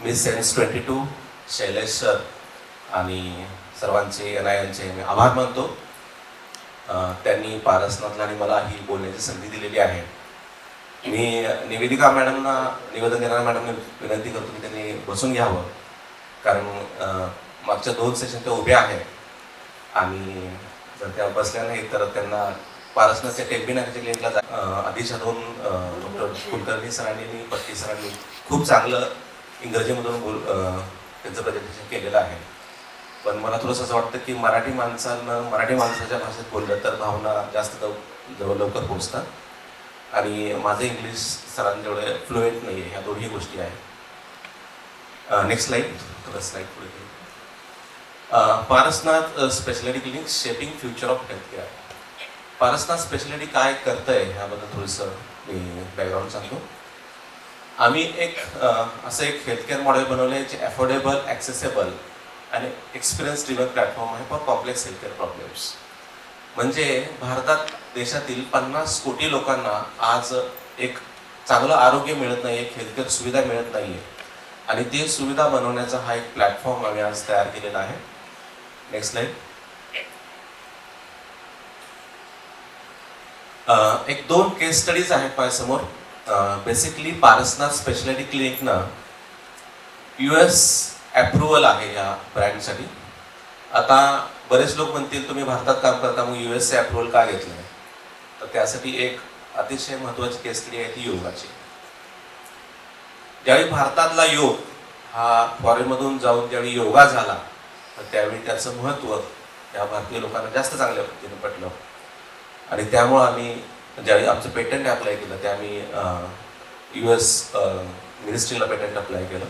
मी sense 22 Shailesh sir आणि सर्वांचे NINचे मी आभार मानतो. त्यांनी पारसनाथला आणि मला ही बोलण्याची संधी दिलेली आहे. मी निवेदिका मॅडमना निवेदन देणाऱ्या मॅडमने विनंती करतो की त्यांनी बसून घ्यावं, कारण मागच्या 2 सेशन त्या उभ्या आहेत आणि जर त्या बसल्या नाही तर त्यांना पारसनाथच्या टेबिनाच्या लिंकला आधीच्या 2 डॉक्टर कुलकर्णी सरांनी आणि पट्टी सरांनी खूप चांगलं इंग्रजीमधून त्यांचं प्रेझेंटेशन केलेलं आहे. पण मला थोडंसं असं वाटतं की मराठी माणसाच्या भाषेत बोललं तर भावना जास्त लवकर पोहोचतात आणि माझं इंग्लिश सरांजेवढे फ्लुएंट नाही आहे. ह्या दोन्ही गोष्टी आहेत. Next slide. पुढे. Parasnath speciality clinic shaping future of healthcare. Parasnath speciality काय करतंय ह्याबद्दल थोडंसं मी बॅकग्राऊंड सांगतो. आम्ही असं एक हेल्थकेअर मॉडेल बनवलं आहे जे अफोर्डेबल, ॲक्सेसेबल आणि एक्सपिरियन्स ड्रिव्हन प्लॅटफॉर्म आहे फॉर कॉम्प्लेक्स हेल्थकेअर प्रॉब्लेम्स. म्हणजे देशातील 50 कोटी लोकांना आज एक चांगलं आरोग्य मिळत नाही, एक हेल्थकेअर सुविधा मिळत नाही आहे आणि ती सुविधा बनवण्याचा हा एक प्लॅटफॉर्म आम्ही आज तयार केलेला आहे. Next slide. एक 2 केस स्टडीज आहेत माझ्यासमोर. बेसिकली पारसनाथ स्पेशालिटी क्लिनिकनं US अप्रुव्हल आहे या ब्रँडसाठी. आता बरेच लोक म्हणतील तुम्ही भारतात काम करता मग USA अप्रुव्हल का घेतलं नाही, तर त्यासाठी एक अतिशय महत्त्वाची केस स्टडी आहे ती योगाची. ज्यावेळी भारतातला योग हा फॉरेनमधून जाऊन ज्यावेळी योगा झाला तर त्यावेळी त्याचं महत्त्व या भारतीय लोकांना जास्त चांगल्या पद्धतीने पटलं आणि त्यामुळं आम्ही ज्यावेळी आमचं पेटंट अप्लाय केलं त्या आम्ही US मिनिस्ट्रीला पेटंट अप्लाय केलं.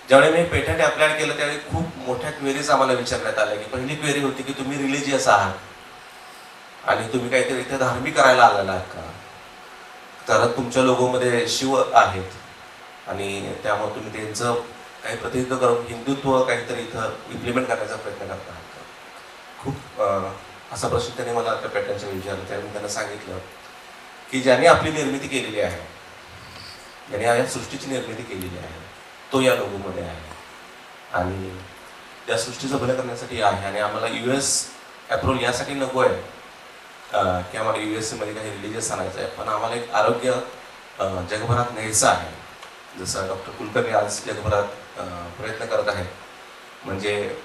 ज्यावेळी मी पेटंट अप्लाय केलं त्यावेळी खूप मोठ्या क्वेरीज आम्हाला विचारण्यात आल्या. की पहिली क्वेरी होती की तुम्ही रिलिजियस आहात आणि तुम्ही काहीतरी इथे धार्मिक करायला आलेला आहात का, तर तुमच्या लोगोमध्ये शिव आहेत आणि त्यामुळे तुम्ही त्यांचं काही प्रतिनिधित्व करून हिंदुत्व काहीतरी इथं इम्प्लिमेंट करण्याचा प्रयत्न करत आहात का. खूप असा प्रश्न त्याने मला त्या पेटंटच्या विचारला. त्यावेळी मी त्यांना सांगितलं की ज्याने आपली निर्मिती केलेली आहे, ज्याने या सृष्टीची निर्मिती केलेली आहे तो या लोगोमध्ये आहे आणि त्या सृष्टीचं भलं करण्यासाठी आहे आणि आम्हाला US अप्रुव्हल यासाठी नको आहे की आम्हाला USA मध्ये काही रिलिजियस आणायचं आहे, पण आम्हाला एक आरोग्य जगभरात न्यायचं आहे. जसं डॉक्टर कुलकर्णी आज जगभरात प्रयत्न करत आहेत. म्हणजे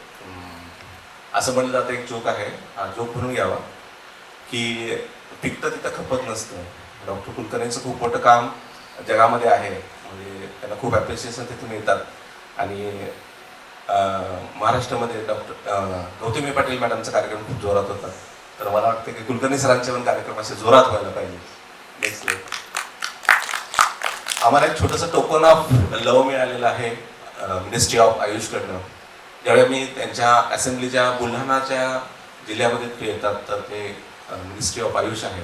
असं म्हणलं जातं, एक जोक आहे, हा जोक म्हणून घ्यावा की पिकतं तिथं खपत नसतं. डॉक्टर कुलकर्णींचं खूप मोठं काम जगामध्ये आहे, म्हणजे त्यांना खूप ॲप्रिसिएशन तिथे मिळतात आणि महाराष्ट्रामध्ये डॉक्टर गौतमी पाटील मॅडमचा कार्यक्रम खूप जोरात होता. तर मला वाटतं की कुलकर्णी सरांचे पण कार्यक्रम असे जोरात व्हायला पाहिजे. नेक्स्ट आम्हाला एक छोटंसं टोकन ऑफ लव मिळालेलं आहे मिनिस्ट्री ऑफ आयुषकडनं. ज्यावेळी मी त्यांच्या असेंब्लीच्या बुलढाणाच्या जिल्ह्यामध्ये येतात तर ते मिनिस्ट्री ऑफ आयुष आहे.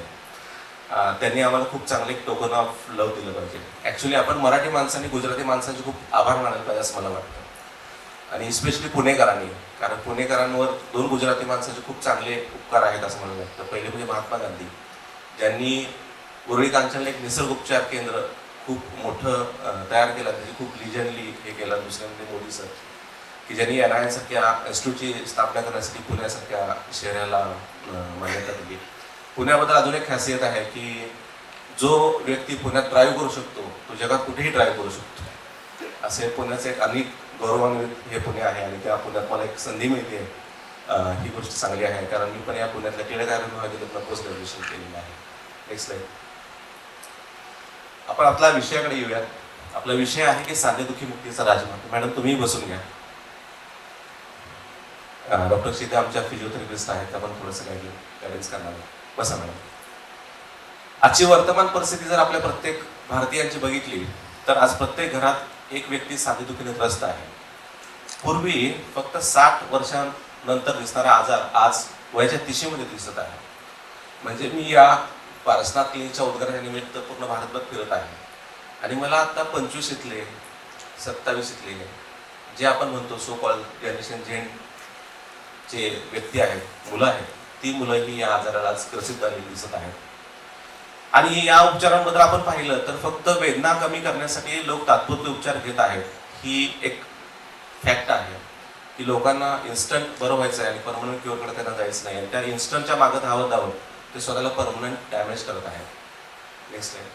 त्यांनी आम्हाला खूप चांगले एक टोकन ऑफ लव दिलं पाहिजे. ॲक्च्युली आपण मराठी माणसांनी गुजराती माणसांचे खूप आभार मानायला पाहिजे असं मला वाटतं आणि स्पेशली पुणेकरांनी, कारण पुणेकरांवर 2 गुजराती माणसाचे खूप चांगले उपकार आहेत असं मला वाटतं. पहिले म्हणजे महात्मा गांधी, ज्यांनी उरळी कांचनला एक निसर्गोपचार केंद्र खूप मोठं तयार केलं, त्याची खूप लिजनली हे केलं. दुसरे म्हणजे मोदी सर की ज्यांनी NIN सारख्या इन्स्टिट्यूटची स्थापना करण्यासाठी पुण्यासारख्या शहराला मान्यता दिली. पुण्याबद्दल अजून एक खासियत आहे की जो व्यक्ती पुण्यात ड्राईव्ह करू शकतो तो जगात कुठेही ड्राईव्ह करू शकतो. असे पुण्याचे एक अनेक गौरवान्वित हे पुणे आहे आणि त्या पुण्यात मला एक संधी मिळते. ही गोष्ट चांगली आहे कारण मी पण या पुण्यातल्या टिळक आयुर्वेद महाविद्यालयातून पोस्ट ग्रॅज्युएशन केलेलं आहे. Next slide. आपण आपला विषयाकडे येऊयात. आपला विषय आहे की सांधेदुखी मुक्तीचा राजमार्ग. मॅडम तुम्ही बसून घ्या. डॉक्टर सीते आमच्या फिजिओथेरपिस्ट आहेत, आपण थोडंसं गायडन्स करणार. बसा मॅडम. आजची वर्तमान परिस्थिती जर आपल्या प्रत्येक भारतीयांची बघितली तर आज प्रत्येक घरात एक व्यक्ती सांधेदुखीने त्रस्त आहे. पूर्वी फक्त 60 वर्षांनंतर दिसणारा आजार आज वयाच्या 30 मध्ये दिसत आहे. म्हणजे मी या पारसनाथ क्लिनिकच्या उद्घाटनानिमित्त पूर्ण भारतभर फिरत आहे आणि मला आता 25 इथले 27 इथले जे आपण म्हणतो सो कॉल जनरेशन झेड जे व्यक्ती आहेत, मुलं आहेत, ती मुलंही या आजाराला ग्रसित झालेली दिसत आहेत. आणि या उपचारांबद्दल आपण पाहिलं तर फक्त वेदना कमी करण्यासाठी लोक तात्पुरते उपचार घेत आहेत. ही एक फॅक्ट आहे की लोकांना इन्स्टंट बरं व्हायचं आहे आणि परमनंट क्युअरकडे त्यांना जायचं नाही, आणि त्या इन्स्टंटच्या मागं धावत धावत ते स्वतःला परमनंट डॅमेज करत आहे. Next slide.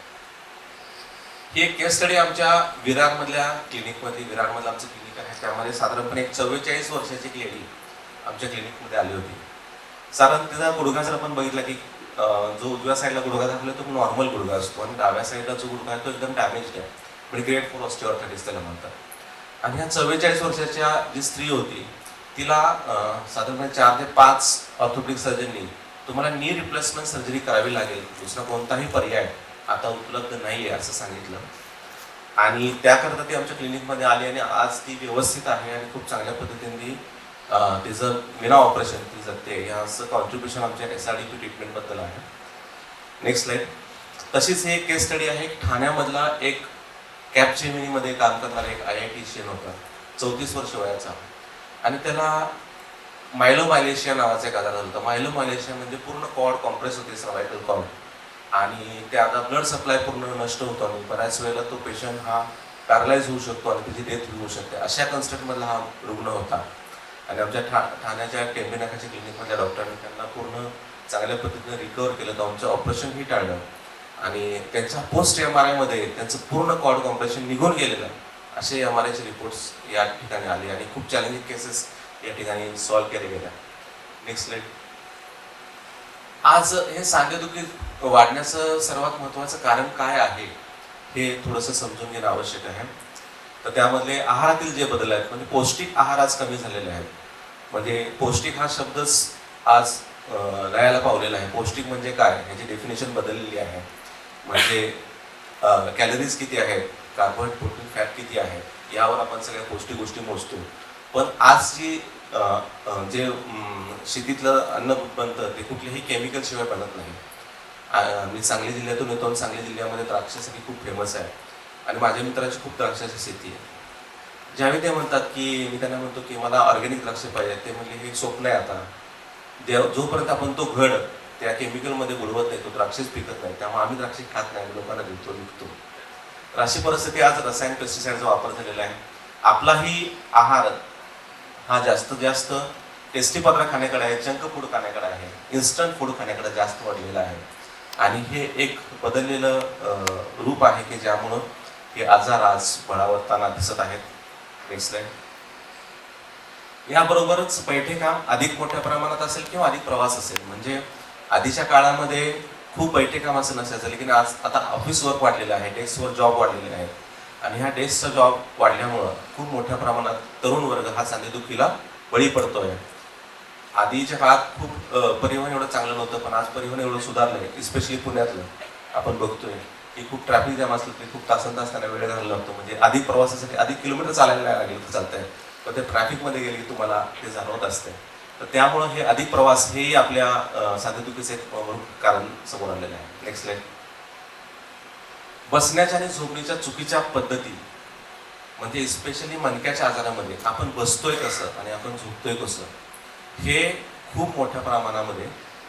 ही एक केस स्टडी आमच्या विरारमधल्या क्लिनिकमध्ये, विरारमधलं आमचं क्लिनिक आहे, त्यामध्ये साधारणपणे एक 44 वर्षाची एक लेडी आमच्या क्लिनिकमध्ये आली होती. साधारण तिचा गुडघा जर आपण बघितला की जो उजव्या साईडला गुडघा दाखवला तो नॉर्मल गुडघा असतो, आणि डाव्या साईडला जो गुडघा आहे तो एकदम डॅमेज्ड आहे, म्हणजे ग्रेड 4 ऑस्टिओआर्थरायटिस त्याला म्हणतात. आणि ह्या 44 वर्षाच्या जी स्त्री होती तिला साधारणपणे 4 ते 5 ऑर्थोपेडिक सर्जननी तुम्हाला नी रिप्लेसमेंट सर्जरी करावी लागेल, दुसरा कोणताही पर्याय आता उपलब्ध नाही आहे असं सांगितलं. आणि त्याकरता ती आमच्या क्लिनिकमध्ये आली आणि आज ती व्यवस्थित आहे आणि खूप चांगल्या पद्धतीने तिचं विना ऑपरेशन ती जगते. ह्याचं कॉन्ट्रीब्युशन आमच्या SRDP ट्रीटमेंटबद्दल आहे. Next slide. तशीच ही एक केस स्टडी आहे. ठाण्यामधला एक कॅपजेमिनीमध्ये काम करणारा एक IITian होता, 34 वर्ष वयाचा, आणि त्याला मायलोमायलेशिया नावाचा एक आजार झाला होता. मायलोमायलेशिया म्हणजे पूर्ण कॉर्ड कॉम्प्रेस होते, सर्वायकल कॉर्ड, आणि त्याचा ब्लड सप्लाय पूर्ण नष्ट होतो आणि बऱ्याच वेळेला तो पेशंट हा पॅरालाइज होऊ शकतो आणि त्याची डेथ होऊ शकते. अशा कन्स्ट्रक्टमधला हा रुग्ण होता. आणि आमच्या ठाण्याच्या टेंबे नाकाच्या क्लिनिकमधल्या डॉक्टरांनी त्यांना पूर्ण चांगल्या पद्धतीने रिकवर केलं, तर आमचं ऑपरेशनही टाळलं, आणि त्यांच्या पोस्ट MRI मध्ये त्यांचं पूर्ण कॉर्ड कॉम्प्रेशन निघून गेलेलं, असे MRIचे रिपोर्ट्स या ठिकाणी आले आणि खूप चॅलेंजिंग केसेस या ठिकाणी सॉल्व्ह केल्या गेल्या. Next slide. आज हे सांधेदुखी वाढण्याचं सर्वात महत्त्वाचं कारण काय आहे हे थोडंसं समजून घेणं आवश्यक आहे. तर त्यामधले आहारातील जे बदल आहेत, म्हणजे पौष्टिक आहार आज कमी झालेले आहेत. म्हणजे पौष्टिक हा शब्दच आज लयाला पावलेला आहे. पौष्टिक म्हणजे काय ह्याची डेफिनेशन बदललेली आहे. म्हणजे कॅलरीज किती आहेत, कार्बोहायड्रेट, प्रोटीन, फॅट किती आहे, यावर आपण सगळ्या पौष्टिक गोष्टी मोजतो. पण आज जी जे शेतीतलं अन्न बनतं ते कुठल्याही केमिकल शिवाय बनत नाही. मी सांगली जिल्ह्यातून येतो आणि सांगली जिल्ह्यामध्ये द्राक्षासाठी खूप फेमस आहे, आणि माझ्या मित्राची खूप द्राक्षाची शेती आहे. ज्यावेळी ते म्हणतात की, मी त्यांना म्हणतो की मला ऑर्गॅनिक द्राक्ष पाहिजे, ते म्हणजे हे स्वप्न आहे. आता जोपर्यंत आपण तो घड त्या केमिकलमध्ये बुडवत नाही तो द्राक्षच पिकत नाही. त्यामुळे आम्ही द्राक्ष खात नाही, लोकांना देतो, विकतो. तर अशी परिस्थिती आज रसायन पेस्टिसाइडचा वापर झालेला आहे. आपलाही आहार हा जास्तीत जास्त टेस्टी पदार्थ खाण्याकडे आहे, जंक फूड खाण्याकडे आहे, इन्स्टंट फूड खाण्याकडे जास्त वाढलेलं आहे. आणि हे एक बदललेलं रूप आहे की ज्यामुळं हे आजार आज बळावताना दिसत आहेत. Next slide. याबरोबरच बैठका अधिक मोठ्या प्रमाणात असेल किंवा अधिक प्रवास असेल. म्हणजे आधीच्या काळामध्ये खूप बैठका असं नसायचं, लेकिन आज आता ऑफिस वर्क वाढलेलं आहे, डेस्कवर जॉब वाढलेले आहेत, आणि ह्या डेस्कचा जॉब वाढल्यामुळं खूप मोठ्या प्रमाणात तरुण वर्ग हा सांधेदुखीला बळी पडतोय. आधीच्या काळात खूप परिवहन एवढं चांगलं नव्हतं, पण आज परिवहन एवढं सुधारलंय, स्पेशली पुण्यातलं आपण बघतोय की खूप ट्रॅफिक जॅम असलं तरी खूप तासन तास त्यांना वेळ घालायला लागतो. म्हणजे अधिक प्रवासासाठी अधिक किलोमीटर चालायला नाही लागेल तर चालतंय, पण ते ट्रॅफिकमध्ये गेले की तुम्हाला ते जाणवत असते. तर त्यामुळं हे अधिक प्रवास हेही आपल्या सांधेदुखीचे एक कारण समोर आलेलं आहे. Next slide. बसण्याच्या आणि झोपण्याच्या चुकीच्या पद्धती, म्हणजे स्पेशली मणक्याच्या आजारामध्ये आपण बसतोय कसं आणि आपण झोपतोय कसं, हे खूप मोठ्या प्रमाणामध्ये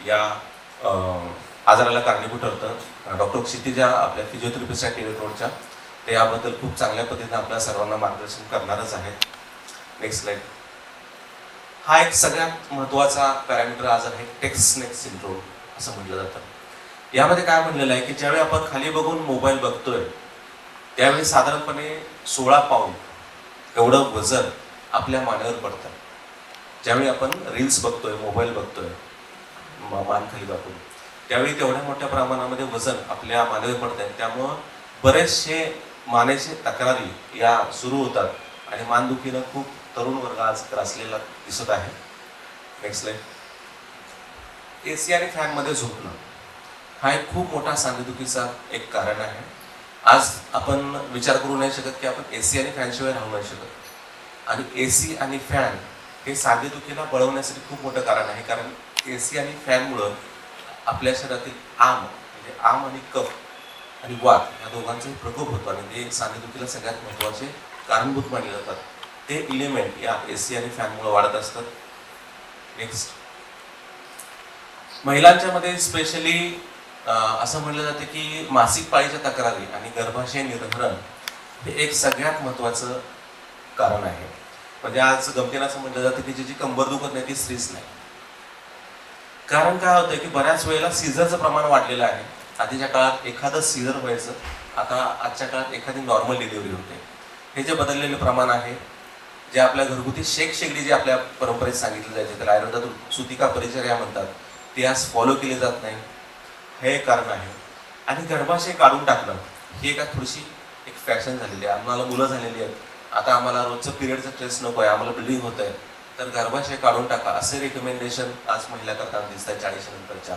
या आजाराला कारणीभूत ठरतं. डॉक्टर क्षितिजा आपल्या फिजिओथेरपिस्ट आहे टिळक रोडच्या, ते याबद्दल खूप चांगल्या पद्धतीने आपल्या सर्वांना मार्गदर्शन करणारच आहेत. Next slide. हा एक सगळ्यात महत्त्वाचा पॅरामीटर आजार आहे, टेक्स्ट नेक सिंड्रोम असं म्हटलं जातं. यामध्ये काय म्हणलेलं आहे की ज्यावेळी आपण खाली बघून मोबाईल बघतोय त्यावेळी साधारणपणे 16 पाऊंड एवढं वजन आपल्या मानेवर पडतं. ज्यावेळी आपण रील्स बघतोय, मोबाईल बघतोय मान खाली दाखवून, त्यावेळी तेवढ्या मोठ्या प्रमाणामध्ये वजन आपल्या मानेवर पडत आहे. त्यामुळं बरेचसे मानेचे तक्रारी या सुरू होतात आणि मानदुखीनं खूप तरुण वर्ग आज त्रासलेला दिसत आहे. Next slide. AC आणि फॅनमध्ये झोपणं हा एक खूप मोठा सांधेदुखीचा एक कारण आहे. आज आपण विचार करू नाही शकत की आपण AC आणि फॅनशिवाय राहू नाही शकत, आणि AC आणि फॅन हे सांधेदुखीला बळवण्यासाठी खूप मोठं कारण आहे. कारण AC आणि फॅनमुळं आपल्या शरीरातील आम, म्हणजे आम आणि कफ आणि वात या दोघांचाही प्रकोप होतो, आणि ते सांधेदुखीला सगळ्यात महत्त्वाचे कारणभूत मानले जातात. ते इलिमेंट या AC आणि फॅनमुळे वाढत असतात. नेक्स्ट. महिलांच्या मध्ये स्पेशली असं म्हटलं जातं की मासिक पाळीच्या तक्रारी आणि गर्भाशय निर्हरण हे एक सगळ्यात महत्त्वाचं कारण आहे. म्हणजे आज गमतीनं असं म्हटलं जातं की जी कंबर दुखत नाही ती स्त्रीच नाही. कारण काय होतं की बऱ्याच वेळेला सीझरचं प्रमाण वाढलेलं आहे. आधीच्या काळात एखादं सीझर व्हायचं, आता आजच्या काळात एखादी नॉर्मल डिलिव्हरी होते. हे जे बदललेले प्रमाण आहे, जे आपल्या घरगुती शेकडी जे आपल्या परंपरेत सांगितलं जायचे, त्याला आयुर्वेदात सुतिका परिचर्या म्हणतात, ते आज फॉलो केले जात नाही. हे कारण आहे. आणि गर्भाशय काढून टाकणं ही एका थोडीशी एक फॅशन झालेली आहे. आम्हाला मुलं झालेली आहेत, आता आम्हाला रोजचं पिरियडचं स्ट्रेस नको आहे, आम्हाला ब्लिडिंग होत आहे, तर गर्भाशय काढून टाका असे रिकमेंडेशन आज महिला करताना दिसत आहे 40 नंतरच्या.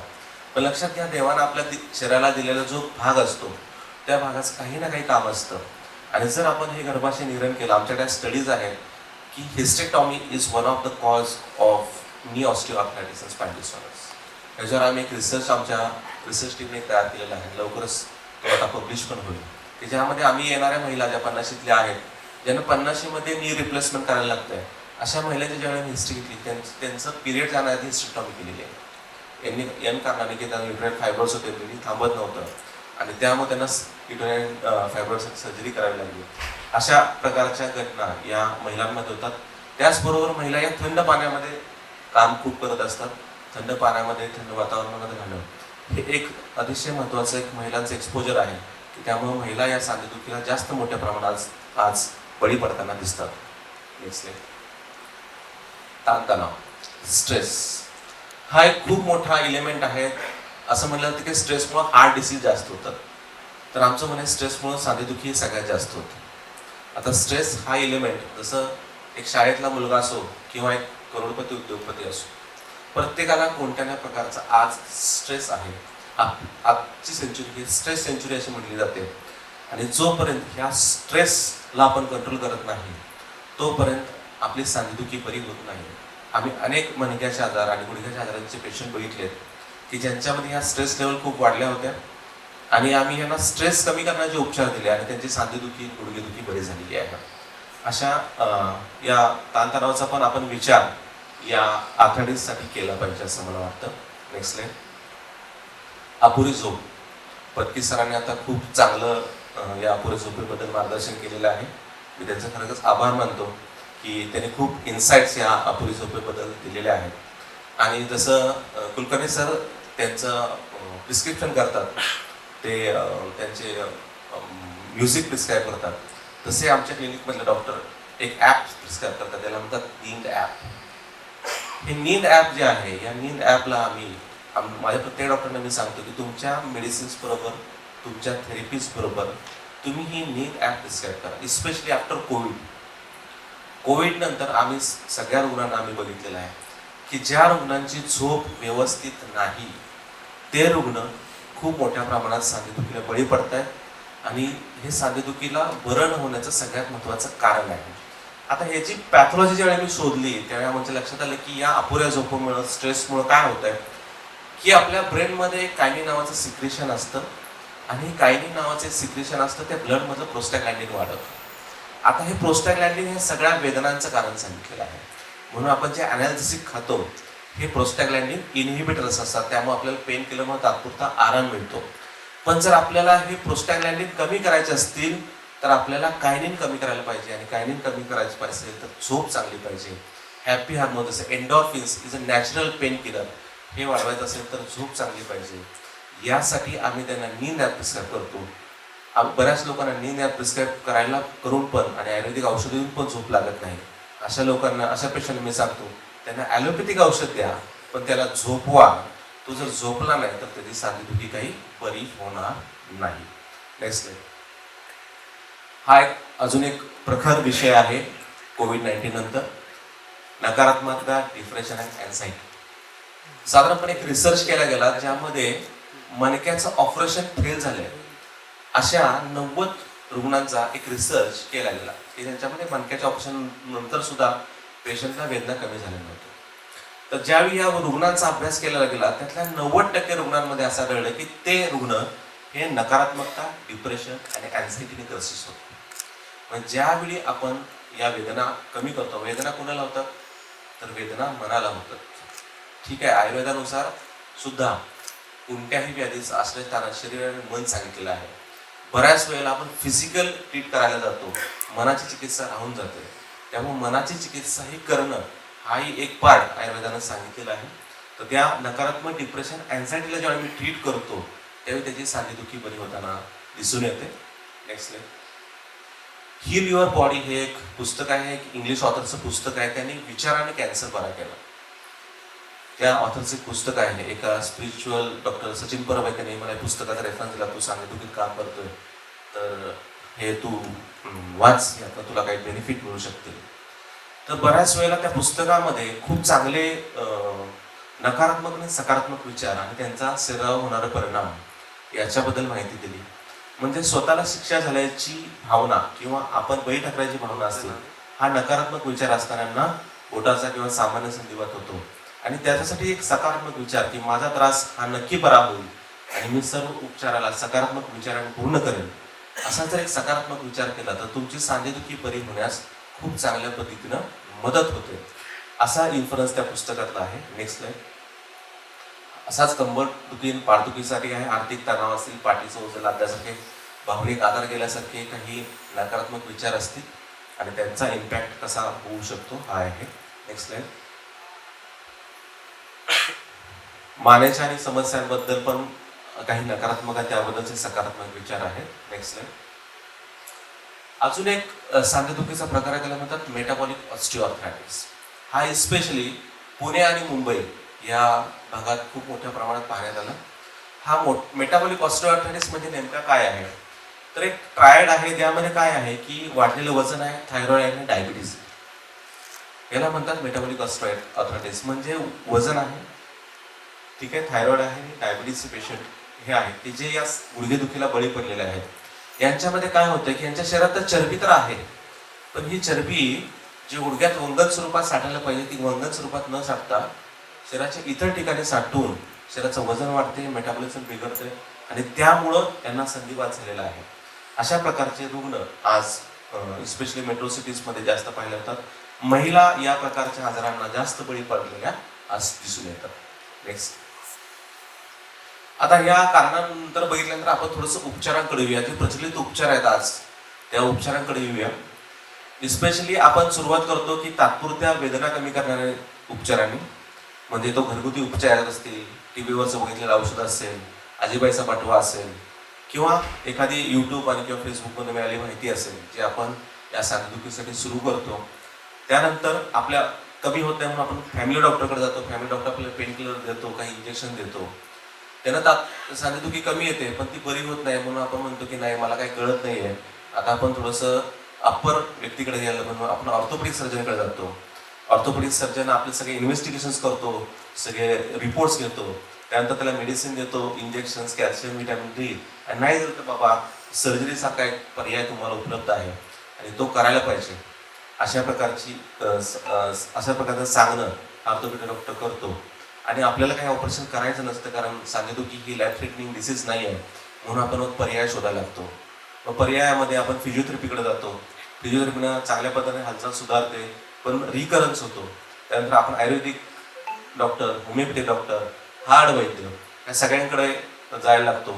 पण लक्षात घ्या, देवानं आपल्या शरीराला दिलेला जो भाग असतो त्या भागाचं काही ना काही काम असतं. आणि जर आपण हे गर्भाशय निरण केलं, आमच्याकडे स्टडीज आहेत की hysterectomy is one of the cause of knee osteoarthritis and spine disorders. याच्यावर आम्ही एक रिसर्च टीमने तयार केलेला आहे, लवकरच तो आता पब्लिश पण होईल, की ज्यामध्ये आम्ही येणाऱ्या महिला ज्या 50शीतल्या आहेत, ज्यांना 50शीमध्ये नी रिप्लेसमेंट करायला लागतंय, अशा महिलांची ज्यावेळेला हिस्ट्री घेतली, त्यांचं पिरियड जाण्याआधी हिस्टेक्टॉमी केलेली आहे. यांनी कारणाने की त्यांना युटेराइन फायब्रोस होते, थांबत नव्हतं आणि त्यामुळे त्यांना युटेराइन फायब्रोससाठी सर्जरी करावी लागली. अशा प्रकारच्या घटना या महिलांमध्ये होतात. त्याचबरोबर महिला या थंड पाण्यामध्ये काम खूप करत असतात. थंड पाण्यामध्ये, थंड वातावरणामध्ये राहणं हे एक अतिशय महत्त्वाचं एक महिलांचं एक्सपोजर आहे, की त्यामुळे महिला या सांधेदुखीला जास्त मोठ्या प्रमाणात आज बळी पडताना दिसतात. नेक्स्ट, ताणतणाव, स्ट्रेस हा एक खूप मोठा एलिमेंट आहे. असं म्हणलं जातं की स्ट्रेसमुळे हार्ट डिसीज जास्त होतात, तर आमचं म्हणे स्ट्रेसमुळे सांधेदुखी सगळ्यात जास्त होते. आता स्ट्रेस हा एलिमेंट, जसं एक शाळेतला मुलगा असो किंवा एक करोडपती उद्योगपती असो, प्रत्येकाला कोणत्या ना प्रकारचा आज स्ट्रेस आहे. आजची सेंचुरी ही स्ट्रेस सेंचुरी अशी म्हटली जाते. आणि जोपर्यंत ह्या स्ट्रेसला आपण कंट्रोल करत नाही, तोपर्यंत आपली सांधेदुखी बरी होत नाही. आम्ही अनेक मणक्याचे आजार आणि गुडघ्याच्या आजारांचे पेशंट बघितलेत की ज्यांच्यामध्ये ह्या स्ट्रेस लेवल खूप वाढल्या होत्या आणि आम्ही यांना स्ट्रेस कमी करण्याचे उपचार दिले आणि त्यांची सांधेदुखी, गुडघेदुखी बरी झालेली आहे. अशा या ताणतणावाचा पण आपण विचार या आखाडीसाठी केला पाहिजे असं मला वाटतं. नेक्स्ट लाईन, अपुरी झोप. पत्की सरांनी आता खूप चांगलं या अपुरी झोपेबद्दल मार्गदर्शन केलेलं आहे. मी त्यांचा खरंच आभार मानतो की त्यांनी खूप इन्साइट्स या अपुरी झोपेबद्दल दिलेले आहेत. आणि जसं कुलकर्णी सर त्यांचं प्रिस्क्रिप्शन करतात, ते त्यांचे म्युझिक प्रिस्क्राईब करतात, तसे आमच्या क्लिनिकमधले डॉक्टर एक ॲप प्रिस्क्राईब करतात, त्याला म्हणतात नींद ॲप. हे नींद ॲप जे आहे, या नींद ॲपला माझ्या प्रत्येक डॉक्टरना मी सांगतो की तुमच्या मेडिसिन्स बरोबर, तुमच्या थेरपीज बरोबर तुम्ही ही नींद ॲप प्रिस्क्राईब करा. इस्पेशली आफ्टर कोविड नंतर आम्ही सगळ्या रुग्णांना आम्ही बघितलेलं आहे की ज्या रुग्णांची झोप व्यवस्थित नाही, ते रुग्ण खूप मोठ्या प्रमाणात सांधेदुखीला बळी पडत आहेत आणि हे सांधेदुखीला बरं न होण्याचं सगळ्यात महत्त्वाचं कारण आहे. आता ह्याची पॅथॉलॉजी ज्यावेळी मी शोधली, त्यावेळेला म्हणजे लक्षात आलं की या अपुऱ्या झोपेमुळं, स्ट्रेसमुळं काय होत आहे की आपल्या ब्रेनमध्ये कायनिन नावाचं सिक्रेशन असतं आणि कायनिन नावाचे सिक्रेशन असतं, त्या ब्लडमधलं प्रोस्टॅग्लॅंडिन वाढवतं. आता हे प्रोस्टॅग्लॅंडिन हे सगळ्या वेदनांचं कारण सांगितलेलं आहे. म्हणून आपण जे अनॅल्जेसिक खातो हे प्रोस्टॅग्लॅंडिन इनहिबिटर्स असतात, त्यामुळे आपल्याला पेन किलरमध्ये तात्पुरता आराम मिळतो. पण जर आपल्याला हे प्रोस्टॅग्लॅंडिन कमी करायचे असतील तर आपल्याला कायनिन कमी करायला पाहिजे आणि कायनिन कमी करायचं असेल तर झोप चांगली पाहिजे. हॅपी हार्मोन जसं endorphins is a natural pain killer, हे वाढवायचं असेल तर झोप चांगली पाहिजे. यासाठी आम्ही त्यांना नींद ॲप प्रिस्क्राईब करतो. बऱ्याच लोकांना नींद ॲप प्रिस्क्राईब करायला करून पण आणि आयुर्वेदिक औषध देऊन पण झोप लागत नाही. अशा लोकांना, अशा पेशंटला मी सांगतो त्यांना ॲलोपॅथिक औषध द्या, पण त्याला झोपवा. तो जर झोपला नाही तर त्याची सांधेदुखी काही बरी होणार नाही. नेक्स्ट, हा एक अजून एक प्रखर विषय आहे कोविड-19 नंतर, नकारात्मकता, डिप्रेशन आणि अँझायटी. साधारणपणे एक रिसर्च केला गेला ज्यामध्ये मणक्याचं ऑपरेशन फेल झालंय अशा 90 रुग्णांचा एक रिसर्च केला गेला की ज्यांच्यामध्ये मणक्याच्या ऑपरेशन नंतर सुद्धा पेशंटला वेदना कमी झाल्या नव्हत्या. तर ज्यावेळी या रुग्णांचा अभ्यास केला गेला त्यातल्या 90% रुग्णांमध्ये असं आढळलं की ते रुग्ण हे नकारात्मकता, डिप्रेशन आणि अँझायटीने ग्रसित होते. म्हणजे ज्यावेळी आपण या वेदना कमी करतो, वेदना कोणाला होतात तर वेदना मनाला होतात. ठीक आहे, आयुर्वेदानुसार सुद्धा कोणत्याही व्याधीचं आश्रयस्थान शरीराने मन सांगितलेलं आहे. बऱ्याच वेळेला आपण फिजिकल ट्रीट करायला जातो, मनाची चिकित्सा राहून जाते. त्यामुळे मनाची चिकित्सा ही करणं हाही एक पार्ट आयुर्वेदानं सांगितलेला आहे. तर त्या नकारात्मक डिप्रेशन अँझायटीला जेव्हा मी ट्रीट करतो त्यावेळी त्याची सांधेदुखी बरी होताना दिसून येते. Next line. Heal your body हे एक पुस्तक आहे, एक इंग्लिश ऑथरचं पुस्तक आहे. त्यांनी विचाराने कॅन्सर बरा केला. त्या ऑथरचं एक पुस्तक आहे. एका स्पिरिच्युअल डॉक्टर सचिन परब आहे, त्याने मला पुस्तकाचा रेफरन्स दिला, तू सांधेदुखीत काम करतोय तर हे तू वाच, यातनं तुला काही बेनिफिट मिळू शकतील. तर बऱ्याच वेळेला त्या पुस्तकामध्ये खूप चांगले नकारात्मक आणि सकारात्मक विचार आणि त्यांचा शरीरावर होणारा परिणाम याच्याबद्दल माहिती दिली. म्हणजे स्वतःला शिक्षा झाल्याची भावना किंवा आपण बळी ठकरायची भावना असते, हा नकारात्मक विचार असणाऱ्यांना बोटाचा किंवा सामान्य संधिवात होतो. आणि त्याच्यासाठी एक सकारात्मक विचार की माझा त्रास हा नक्की बरा होईल आणि मी सर्व उपचाराला सकारात्मक विचाराने पूर्ण करेन, असा जर एक सकारात्मक विचार केला तर तुमची सांधेदुखी बरी होण्यास खूप चांगल्या पद्धतीनं मदत होते. असा इन्फरन्स त्या पुस्तकातला आहे. Next line. असाच कंबरदुखी पाठदुखीसाठी आहे. आर्थिक तणाव असतील, पाठीचं ओझं लागल्यासारखे, भावनिक आधार गेल्यासारखे काही नकारात्मक विचार असतील आणि त्यांचा इम्पॅक्ट कसा होऊ शकतो हा आहे. Next line. मानेच्या आणि समस्यांबद्दल पण काही नकारात्मक आहे, त्याबद्दलचे सकारात्मक विचार आहेत. Next line. अजून एक सांधेदुखीचा प्रकार आहे, त्याला म्हणतात मेटाबॉलिक ऑस्टिओआर्थरायटिस. हा इस्पेशली पुणे आणि मुंबई या भागात खूप मोठ्या प्रमाणात पाहण्यात आला. हा मेटाबॉलिक ऑस्टिओआर्थरायटिस म्हणजे नेमका काय आहे, तर एक ट्रायड आहे. त्यामध्ये काय आहे की वाढलेलं वजन आहे, थायरॉइड आहे आणि डायबिटीज. याला म्हणतात मेटाबॉलिक ऑस्टिओआर्थरायटिस. म्हणजे वजन आहे, ठीक आहे, थायरॉइड आहे, डायबिटीजचे पेशंट हे आहेत की जे या गुडघेदुखीला बळी पडलेले आहेत. यांच्यामध्ये काय होतं की यांच्या शरीरात तर चरबी तर आहे, पण ही चरबी जी गुडघ्यात वंगण स्वरूपात साठायला पाहिजे ती वंगण स्वरूपात न साठता शरीराच्या इतर ठिकाणी साठून शरीराचं वजन वाढते, मेटाबॉलिझम बिघडते आणि त्यामुळं त्यांना संधिवात झालेला आहे. अशा प्रकारचे रुग्ण आज स्पेशली मेट्रो सिटीजमध्ये जास्त पाहिले जातात. महिला या प्रकारच्या आजारांना जास्त बळी पडलेल्या आज दिसून येतात. नेक्स्ट. आता या कारणानंतर बघितल्यानंतर आपण थोडंसं उपचारांकडे येऊया. जे प्रचलित उपचार आहेत आज त्या उपचारांकडे येऊया. इस्पेशली आपण सुरुवात करतो की तात्पुरत्या वेदना कमी करणाऱ्या उपचारांनी, म्हणजे तो घरगुती उपचार असतील, टीव्हीवरचं बघितलेलं औषध असेल, आजीबाईचा पाठवा असेल किंवा एखादी यूट्यूब आणि किंवा फेसबुकमध्ये मिळाली माहिती असेल जे आपण या सांधेदुखीसाठी सुरू करतो. त्यानंतर आपल्या कमी होत नाही म्हणून आपण फॅमिली डॉक्टरकडे जातो. फॅमिली डॉक्टर आपल्याला पेन किलर देतो, काही इंजेक्शन देतो. त्यानं सांधेदुखी कमी येते पण ती बरी होत नाही म्हणून आपण म्हणतो की नाही मला काही कळत नाही आहे, आता आपण थोडंसं अप्पर व्यक्तीकडे गेलं म्हणून आपण ऑर्थोपेडिक सर्जनकडे जातो. ऑर्थोपेडिक सर्जन आपले सगळे इन्व्हेस्टिगेशन्स करतो, सगळे रिपोर्ट्स घेतो, त्यानंतर त्याला मेडिसिन देतो, इंजेक्शन्स, कॅल्शियम, व्हिटॅमिन डी. आणि नाही झालं तर बाबा सर्जरीसारखा एक पर्याय तुम्हाला उपलब्ध आहे आणि तो करायला पाहिजे, अशा प्रकारचं सांगणं ऑर्थोपेडिक डॉक्टर करतो. आणि आपल्याला काही ऑपरेशन करायचं नसतं कारण सांधेदुखी ही लाईफ थ्रेटनिंग डिसीज नाही आहे म्हणून आपण मग पर्याय शोधायला लागतो. मग पर्यायामध्ये आपण फिजिओथेरपीकडे जातो. फिजिओथेरपीनं चांगल्या पद्धतीने हालचाल सुधारते पण रिकरन्स होतो. त्यानंतर आपण आयुर्वेदिक डॉक्टर, होमिओपॅथिक डॉक्टर, हाड वैद्य या सगळ्यांकडे जायला लागतो.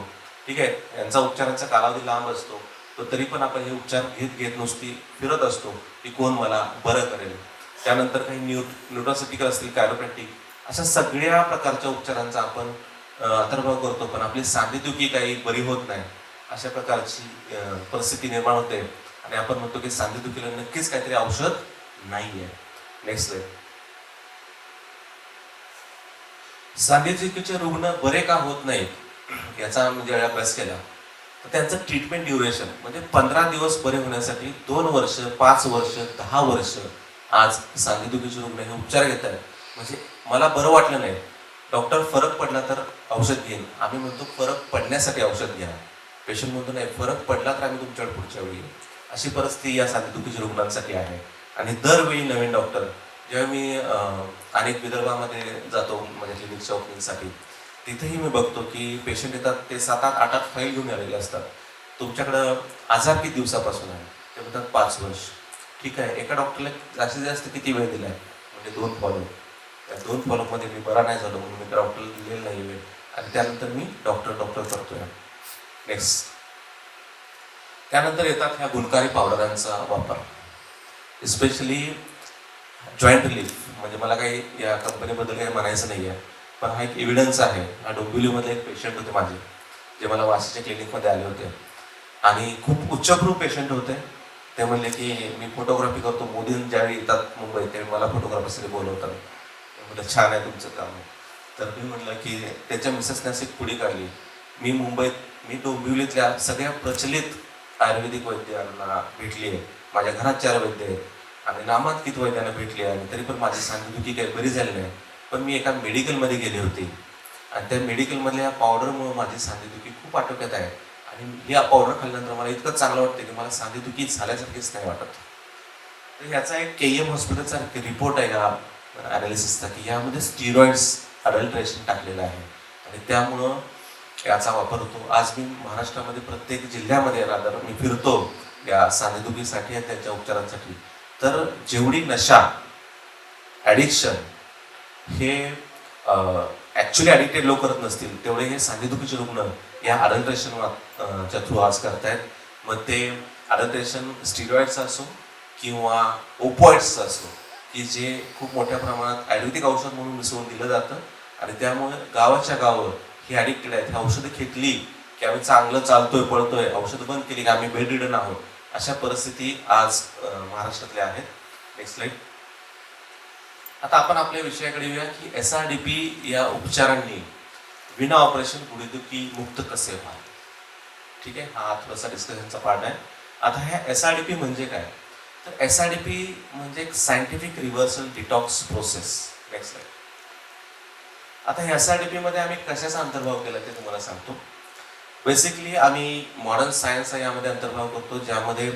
ठीक आहे, यांचा उपचारांचा कालावधी लांब असतो तर तरी पण आपण हे उपचार घेत नुसती फिरत असतो की कोण मला बरं करेल. त्यानंतर काही न्यूट्रॉसिटिकल असतील, कायरोप्रॅक्टिक, अशा सगळ्या प्रकारच्या उपचारांचा आपण अंतर्भाव करतो पण आपली सांधेदुखी काही बरी होत नाही. अशा प्रकारची परिस्थिती निर्माण होते आणि आपण म्हणतो की सांधेदुखीला नक्कीच काहीतरी औषध नाही आहे. Next line. सांधेदुखीचे रुग्ण बरे का होत नाहीत याचा म्हणजे अभ्यास केला तर त्यांचं ट्रीटमेंट ड्युरेशन म्हणजे 15 दिवस बरे होण्यासाठी 2 वर्ष, 5 वर्ष, 10 वर्ष आज सांधेदुखीचे रुग्ण हे उपचार घेत आहेत. म्हणजे मला बरं वाटलं नाही, डॉक्टर फरक पडला तर औषध घेईन. आम्ही म्हणतो फरक पडण्यासाठी औषध घ्या. पेशंट म्हणतो नाही फरक पडला तर आम्ही तुमच्याकडे पुढच्या वेळी. अशी परिस्थिती या सांधेदुखीच्या रुग्णांसाठी आहे. आणि दरवेळी नवीन डॉक्टर जेव्हा मी अनेक विदर्भामध्ये जातो म्हणजे क्लिनिकच्या ओपनिंगसाठी, तिथेही मी बघतो की पेशंट येतात ते 7-8, 8-8 फाईल घेऊन आलेले असतात. तुमच्याकडं आजार किती दिवसापासून आहे ते म्हणतात 5 वर्ष. ठीक आहे, एका डॉक्टरला जास्तीत जास्त किती वेळ दिला आहे म्हणजे 2 फॉलो. त्या 2 फॉलोमध्ये मी बरा नाही झालो म्हणून मी डॉक्टरला दिलेला नाही वेळ आणि त्यानंतर मी डॉक्टर करतोय. नेक्स्ट. त्यानंतर येतात ह्या गुणकारी पावडरांचा वापर. Specially joint relief. म्हणजे मला काही या कंपनीबद्दल काही म्हणायचं नाही आहे, पण हा एक एव्हिडन्स आहे. हा डोंबिवलीमध्ये एक पेशंट होते माझे, जे मला वाशीच्या क्लिनिकमध्ये आले होते आणि खूप उच्चभ्रू पेशंट होते. ते म्हणले की मी फोटोग्राफी करतो, मोदी ज्यावेळी येतात मुंबईत त्यावेळी मला फोटोग्राफीसाठी बोलवतात. म्हटलं छान आहे तुमचं काम. तर मी म्हटलं की त्याच्या मिसेसने अशी पुढी काढली. मी डोंबिवलीतल्या सगळ्या प्रचलित आयुर्वेदिक वैद्यांना भेटली आहे. माझ्या घरात 4 वैद्य आहेत आणि नामांकित वैद्यांना भेटली आहे, आणि तरी पण माझी सांधेदुखी काही बरी झाली नाही. पण मी एका मेडिकलमध्ये गेली होती आणि त्या मेडिकलमधल्या या पावडरमुळे माझी सांधेदुखी खूप आटोक्यात आहे. आणि या पावडर खाल्ल्यानंतर मला इतकं चांगलं वाटतं की मला सांधेदुखी झाल्यासारखीच नाही वाटत. तर ह्याचा एक KM हॉस्पिटलचा रिपोर्ट आहे या ॲनालिसिसचा, की यामध्ये स्टिरॉइड्स अडल्ट्रेशन टाकलेलं आहे आणि त्यामुळं याचा वापर होतो. आज मी महाराष्ट्रामध्ये प्रत्येक जिल्ह्यामध्ये रादर मी फिरतो या सांधेदुखीसाठी आणि त्यांच्या उपचारांसाठी. तर जेवढी नशा, ॲडिक्शन हे ॲक्च्युली ॲडिक्टेड लोक करत नसतील, तेवढे हे सांधेदुखीचे रुग्ण या अडल्ट्रेशन च्या थ्रू आज करतायत. मग ते अडल्ट्रेशन स्टिरॉइड्सचं असो किंवा ओपॉइड्सचं असो, की जे खूप मोठ्या प्रमाणात आयुर्वेदिक औषध म्हणून मिसळून दिलं जातं आणि त्यामुळे गावाच्या गावं ही ॲडिक्टेड आहेत. ही औषधं घेतली की आम्ही चांगलं चालतोय, पळतोय, औषधं बंद केली की आम्ही बेड रिडन आहोत, अशा परिस्थिती आज महाराष्ट्रातल्या आहेत. Next slide. आता आपण आपल्या विषयाकडे येऊया की SRDP या उपचारांनी विना ऑपरेशन गुडघेदुखी मुक्त कसे व्हाल. ठीक आहे, हा थोडासा डिस्कशनचा पार्ट आहे. आता ह्या SRDP म्हणजे काय, तर SRDP म्हणजे एक scientific reversal detox process. Next slide. आता ह्या SRDP मध्ये आम्ही कशाचा अंतर्भाव केला ते तुम्हाला सांगतो. बेसिकली आम्ही मॉडर्न सायन्सचा यामध्ये अंतर्भाव करतो, ज्यामध्ये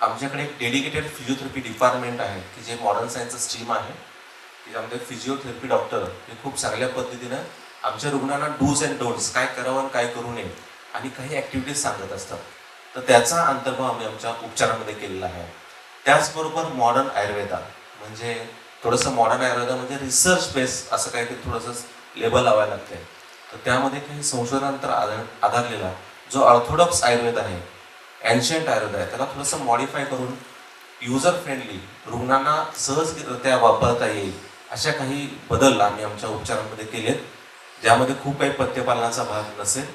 आमच्याकडे एक डेडिकेटेड फिजिओथेरपी डिपार्टमेंट आहे, की जे मॉडर्न सायन्सचं स्ट्रीम आहे, त्याच्यामध्ये फिजिओथेरपी डॉक्टर हे खूप चांगल्या पद्धतीनं आमच्या रुग्णांना डूज अँड डोंट्स, काय करावं आणि काय करू नये, आणि काही ॲक्टिव्हिटीज सांगत असतात. तर त्याचा अंतर्भाव आम्ही आमच्या उपचारामध्ये केलेला आहे. त्याचबरोबर मॉडर्न आयुर्वेदा, म्हणजे थोडंसं मॉडर्न आयुर्वेदा म्हणजे रिसर्च बेस असं काहीतरी थोडंसं लेबल लावायला लागते. तर त्यामध्ये काही संशोधनानंतर आधारलेला जो ऑर्थोडॉक्स आयुर्वेद आहे, एन्शियंट आयुर्वेद आहे, त्याला थोडंसं मॉडिफाय करून युजर फ्रेंडली, रुग्णांना सहजरित्या वापरता येईल अशा काही बदल आम्ही आमच्या उपचारांमध्ये केलेत, ज्यामध्ये खूप काही पथ्यपालनाचा भाग नसेल.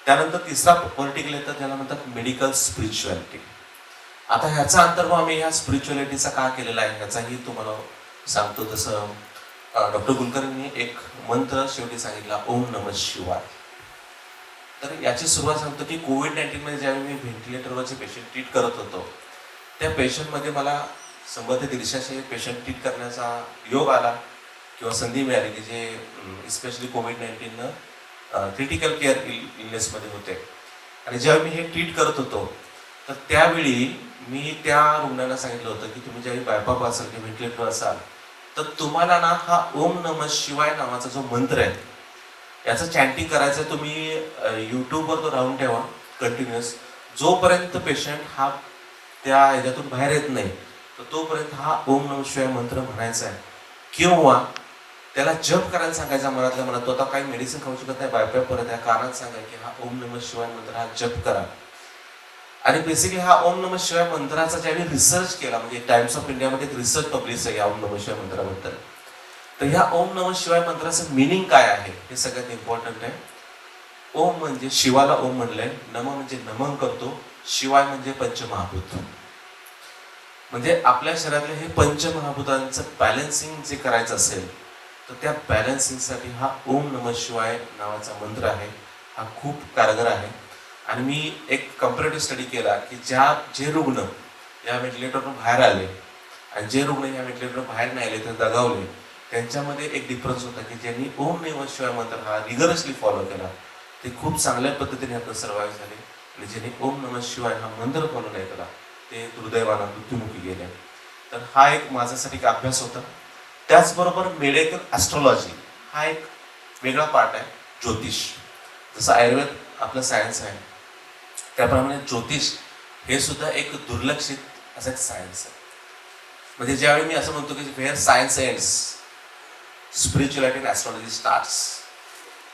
त्यानंतर तिसरा वर्टिकल येतं, त्याला म्हणतात मेडिकल स्पिरिच्युअलिटी. आता ह्याचा अंतर्भाव आम्ही ह्या स्पिरिच्युअलिटीचा का केलेला आहे ह्याचाही तुम्हाला सांगतो. जसं डॉक्टर कुलकर्णींनी एक मंत्र शेवटी सांगितला, ओम नमः शिवाय. तर याची सुरुवात सांगतो की कोविड-19 मध्ये ज्यावेळी मी व्हेंटिलेटरवरचे पेशंट ट्रीट करत होतो, त्या पेशंटमध्ये मला 100 ते 150 पेशंट ट्रीट करण्याचा योग आला किंवा संधी मिळाली, की जे स्पेशली कोविड-19 क्रिटिकल केअर इलनेसमध्ये होते. आणि जेव्हा मी हे ट्रीट करत होतो, तर त्यावेळी मी त्या रुग्णांना सांगितलं होतं की तुम्ही ज्यावेळी बायपाप असाल किंवा व्हेंटिलेटर असाल, तर तुम्हाला ना हा ओम नमः शिवाय नावाचा जो मंत्र आहे याचं चॅन्टिंग करायचं. तुम्ही यूट्यूबवर तो राहून ठेवा कंटिन्युअस. जोपर्यंत पेशंट हा त्या ह्याच्यातून बाहेर येत नाही, तर तोपर्यंत हा ओम नमः शिवाय मंत्र म्हणायचा आहे. किंवा त्याला जप करायला सांगायचा मनातल्या मनात. तो आता काही मेडिसिन खाऊ शकत नाही, बायपाप परत या कारणात सांगा की हा ओम नमः शिवाय मंत्र हा जप करा. आणि बेसिकली हा ओम नमः शिवाय मंत्राचा ज्यावेळी रिसर्च केला, म्हणजे टाइम्स ऑफ इंडियामध्ये एक रिसर्च पब्लिश आहे या ओम नमः शिवाय मंत्राबद्दल. तर ह्या ओम नमः शिवाय मंत्राचं मिनिंग काय आहे हे सगळ्यात इम्पॉर्टंट आहे. ओम म्हणजे शिवाला ओम म्हणलंय, नम म्हणजे नमन करतो, शिवाय म्हणजे पंचमहाभूत. म्हणजे आपल्या शरीरातले हे पंचमहाभूतांचं बॅलन्सिंग जे करायचं असेल, तर त्या बॅलन्सिंगसाठी हा ओम नमः शिवाय नावाचा मंत्र आहे, हा खूप कारगर आहे. आणि मी एक कम्पॅरेटिव्ह स्टडी केला की जे रुग्ण या व्हेंटिलेटरवरून बाहेर आले आणि जे रुग्ण या व्हेंटिलेटरवरून बाहेर नाही आले तर दगावले, त्यांच्यामध्ये एक डिफरन्स होता की ज्यांनी ओम नमः शिवाय मंत्र हा रिगरसली फॉलो केला ते खूप चांगल्या पद्धतीने आता सर्वाइव्ह झाले, आणि ज्यांनी ओम नमः शिवाय हा मंत्र फॉलो नाही केला ते दुर्दैवानं मृत्युमुखी गेले. तर हा एक माझ्यासाठी एक अभ्यास होता. त्याचबरोबर मेडिकल ॲस्ट्रॉलॉजी हा एक वेगळा पार्ट आहे. ज्योतिष, जसं आयुर्वेद आपलं सायन्स आहे, त्याप्रमाणे ज्योतिष हे सुद्धा एक दुर्लक्षित असं एक सायन्स आहे. म्हणजे ज्यावेळी मी असं म्हणतो की where science ends spirituality and astrology starts,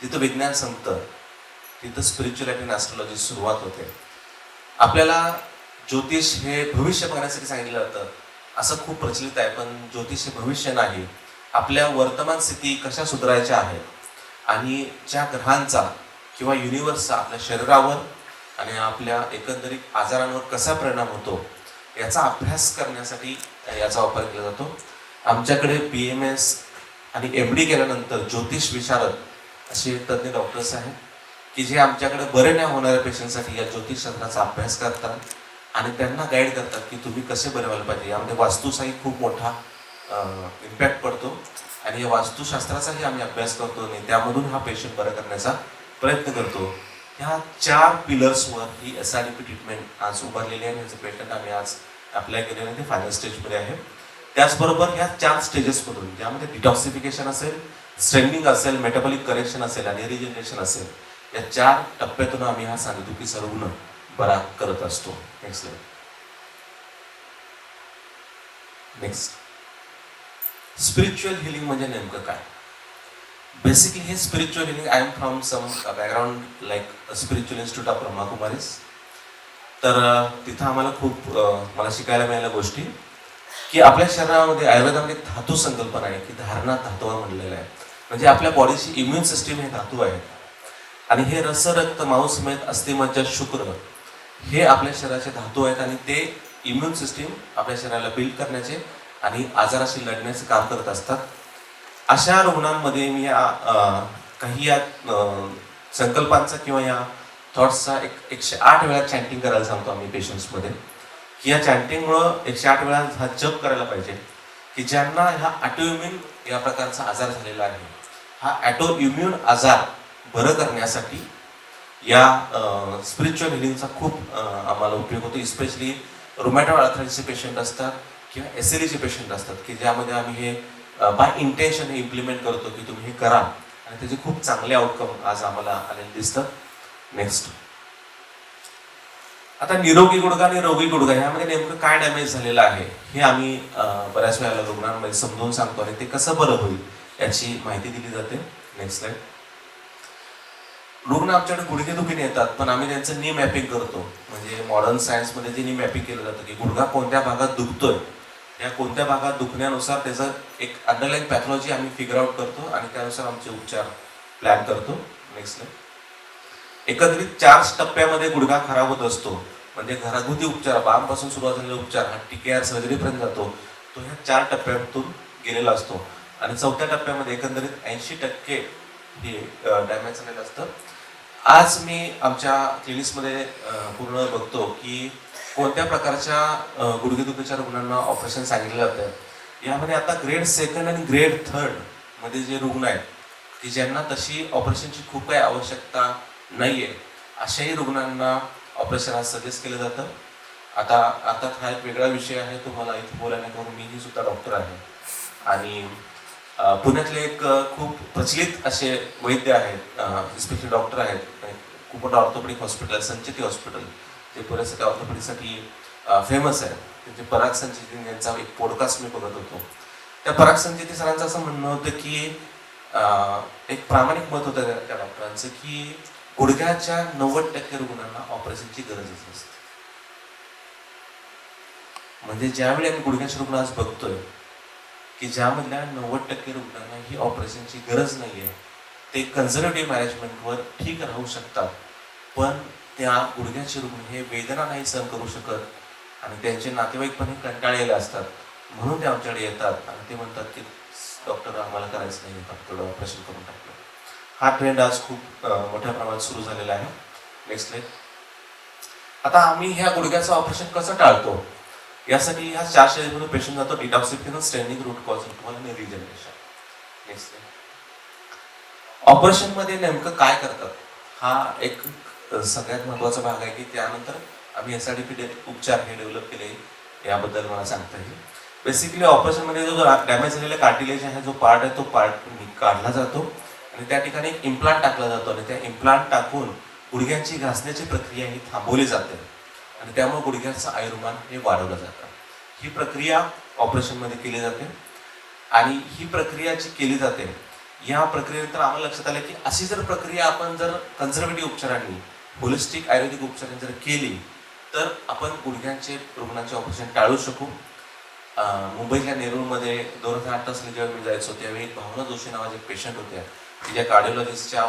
जिथं विज्ञान संपतं तिथं स्पिरिच्युअलिटी अँड ॲस्ट्रॉलॉजी सुरुवात होते. आपल्याला ज्योतिष हे भविष्य बघण्यासाठी सांगितलं जातं, असं खूप प्रचलित आहे, पण ज्योतिष हे भविष्य नाही. आपल्या वर्तमान स्थिती कशा सुधारायच्या आहेत आणि ज्या ग्रहांचा किंवा युनिवर्सचा आपल्या शरीरावर आणि आपल्या एकंदरीत आजारांवर कसा परिणाम होतो याचा अभ्यास करण्यासाठी याचा वापर केला जातो. आमच्याकडे BMS आणि MD केल्यानंतर ज्योतिष विशारद असे तज्ज्ञ डॉक्टर्स आहेत की जे आमच्याकडे बरे नाही होणाऱ्या पेशंटसाठी या ज्योतिषशास्त्राचा अभ्यास करतात आणि त्यांना गाईड करतात की तुम्ही कसे बरे व्हायला पाहिजे. यामध्ये वास्तूचाही खूप मोठा इम्पॅक्ट पडतो आणि या वास्तुशास्त्राचाही आम्ही अभ्यास करतो आणि त्यामधून हा पेशंट बरा करण्याचा प्रयत्न करतो. ह्या 4 पिलर्सवर ही SRDP ट्रीटमेंट आज उभारलेली आहे. याचं पेटंट आम्ही आज अप्लाय केलेलं ते फायनल स्टेजमध्ये आहे. त्याचबरोबर ह्या 4 स्टेजेसमधून ज्यामध्ये डिटॉक्सिफिकेशन असेल, स्ट्रेंथनिंग असेल, मेटाबॉलिक करेक्शन असेल आणि रिजनरेशन असेल, या 4 टप्प्यातून आम्ही हा सांधेदुखीचा रुग्ण बरा करत असतो. नेक्स्ट स्पिरिच्युअल हिलिंग म्हणजे नेमकं काय? बेसिकली हे spiritual healing, I am from some background like spiritual institute of Brahma Kumaris. तर तिथं आम्हाला खूप मला शिकायला मिळाल्या गोष्टी की आपल्या शरीरामध्ये आयुर्वेदामध्ये धातू संकल्पना आहे की धारणा धातू म्हणलेला आहे. म्हणजे आपल्या बॉडीची इम्युन सिस्टीम हे धातू आहे आणि हे रस, रक्त, मांसमेध, अस्थिमज्जा, शुक्र हे आपल्या शरीराचे धातू आहेत आणि ते इम्युन सिस्टीम आपल्या शरीराला बिल्ड करण्याचे आणि आजाराशी लढण्याचे काम करत असतात. अशा रुग्णांमध्ये मी काही या संकल्पांचा किंवा या थॉट्सचा 108 वेळा चॅन्टिंग करायला सांगतो आम्ही पेशंट्समध्ये की या चॅन्टिंगमुळं 108 वेळा हा जप करायला पाहिजे की ज्यांना ह्या ऑटोइम्युन या प्रकारचा आजार झालेला आहे. हा ऑटोइम्युन आजार बरं करण्यासाठी या स्पिरिच्युअल हिलिंगचा खूप आम्हाला उपयोग होतो. इस्पेशली रुमॅटॉइड आर्थरायटिसचे पेशंट असतात किंवा SLEचे पेशंट असतात की ज्यामध्ये आम्ही हे बाय इंटेन्शन हे इम्प्लिमेंट करतो की तुम्ही हे करा आणि त्याचे खूप चांगले आउटकम आज आम्हाला आलेले दिसतात. नेक्स्ट, आता निरोगी गुडघा आणि रोगी गुडघा ह्यामध्ये नेमकं काय डॅमेज झालेलं आहे हे आम्ही बऱ्याच वेळेला रुग्णांमध्ये समजावून सांगतो आणि ते कसं बरं होईल याची माहिती दिली जाते. Next slide. रुग्ण आमच्याकडे गुडघेदुखीने येतात पण आम्ही त्यांचं नी मॅपिंग करतो. म्हणजे मॉडर्न सायन्समध्ये जे नी मॅपिंग केलं जातं की गुडघा कोणत्या भागात दुखतोय, या कोणत्या भागात दुखण्यानुसार त्याचं एक अंडरलाईन पॅथॉलॉजी आम्ही फिगर आउट करतो आणि त्यानुसार आमचे उपचार प्लॅन करतो. Next slide. एकंदरीत 4 टप्प्यामध्ये गुडघा खराब होत असतो. म्हणजे घरगुती उपचार, बामपासून सुरुवात झालेला उपचार हा TKR सर्जरीपर्यंत जातो. तो ह्या 4 टप्प्यातून गेलेला असतो आणि 4थ्या टप्प्यामध्ये एकंदरीत 80% हे डॅमेज झालेलं असतं. आज मी आमच्या क्लिनिक्समध्ये पूर्ण बघतो की कोणत्या प्रकारच्या गुडघेदुखीच्या रुग्णांना ऑपरेशन सांगितलं जातं. यामध्ये आता ग्रेड 2 आणि ग्रेड 3 मध्ये जे रुग्ण आहेत की ज्यांना तशी ऑपरेशनची खूप काही आवश्यकता नाही आहे, अशाही रुग्णांना ऑपरेशन आज सजेस्ट केलं जातं. आता हा एक वेगळा विषय आहे तुम्हाला इथे बोलण्याकरून. मीही सुद्धा डॉक्टर आहे आणि पुण्यातले एक खूप प्रचलित असे वैद्य आहेत, स्पेशली डॉक्टर आहेत, खूप मोठं ऑर्थोपेडिक हॉस्पिटल संचेती हॉस्पिटल जे पुण्यासाठी ऑर्थोपेडिकसाठी फेमस आहे. त्यांचे पराग संचेती यांचा एक पॉडकास्ट मी बघत होतो. त्या पराग संचेती सरांचं असं म्हणणं होतं की एक प्रामाणिक मत होतं त्या डॉक्टरांचं की गुडघ्याच्या 90% रुग्णांना ऑपरेशनची गरजच नसते. म्हणजे ज्यावेळी आम्ही गुडघ्याचे रुग्ण आज बघतोय की ज्यामधल्या 90% रुग्णांना ही ऑपरेशनची गरज नाही आहे, ते कन्झर्वेटिव्ह मॅनेजमेंटवर ठीक राहू शकतात, पण त्या गुडघ्याचे रुग्ण हे वेदना नाही सहन करू शकत आणि त्यांचे नातेवाईक पण हे कंटाळलेले असतात. म्हणून ते आमच्याकडे येतात आणि ते म्हणतात की डॉक्टर आम्हाला करायचं नाही, फक्त ऑपरेशन करून टाकलं. हा ट्रेंड आज खूप मोठ्या प्रमाणात सुरू झालेला आहे. Next slide. आता आम्ही ह्या गुडघ्याचं ऑपरेशन कसं टाळतो यासाठी ह्या 4 स्टेजमधून पेशंट जातो. डिटॉक्सिफिकेशन, स्ट्रेनिंग, रूट कॉज आणि रिजनरेशन. Next slide. ऑपरेशनमध्ये नेमकं काय करतात हा एक सगळ्यात महत्त्वाचा भाग आहे की त्यानंतर आम्ही SRDP उपचार हे डेव्हलप केले याबद्दल मला सांगता येईल. बेसिकली ऑपरेशनमध्ये जो डॅमेज झालेला कार्टिलेज आहे, जो पार्ट आहे, तो पार्ट काढला जातो आणि त्या ठिकाणी एक इम्प्लांट टाकला जातो आणि त्या इम्प्लांट टाकून गुडघ्यांची घासण्याची प्रक्रिया ही थांबवली जाते आणि त्यामुळे गुडघ्याचं आयुर्मान हे वाढवलं जातं. ही प्रक्रिया ऑपरेशनमध्ये केली जाते आणि ही प्रक्रिया जी केली जाते या प्रक्रियेनंतर आम्हाला लक्षात आलं की अशी जर प्रक्रिया आपण जर कन्झर्वेटिव्ह उपचारांनी, होलिस्टिक आयुर्वेदिक उपचारांनी जर केली तर आपण गुडघ्यांचे रुग्णांचे ऑपरेशन टाळू शकू. मुंबईतल्या नेरूळमध्ये 2008 साली जेव्हा मी जायचो त्यावेळी भावना जोशी नावाचे पेशंट होत्या की ज्या कार्डिओलॉजिस्टच्या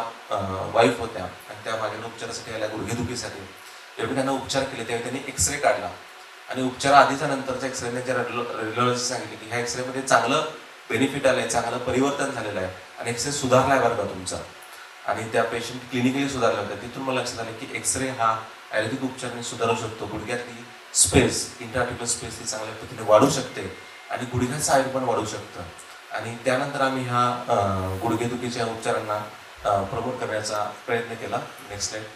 वाईफ होत्या आणि त्या माझ्या उपचारासाठी आल्या गुडघेदुखीसाठी. जेव्हा त्यांना उपचार केले त्यावेळी त्यांनी एक्सरे काढला आणि उपचारा आधीचा नंतरचा एक्सरेने ज्या रेडिओलॉजिस्ट सांगितले की ह्या एक्सरेमध्ये चांगलं बेनिफिट आलं आहे, चांगलं परिवर्तन झालेलं आहे आणि एक्सरे सुधारला आहे बरं का तुमचा. आणि त्या पेशंट क्लिनिकली सुधारल्या होत्या. तिथून मला लक्षात आलं की एक्सरे हा आयुर्वेदिक उपचाराने सुधारू शकतो. गुडघ्यातली स्पेस, इंट्राआर्टिक्युलर स्पेस ती चांगल्या पद्धतीने वाढू शकते आणि गुडघ्याचं आयुर् पण वाढू शकतं. आणि त्यानंतर आम्ही ह्या गुडघेदुखीच्या उपचारांना प्रमोट करण्याचा प्रयत्न केला. Next slide.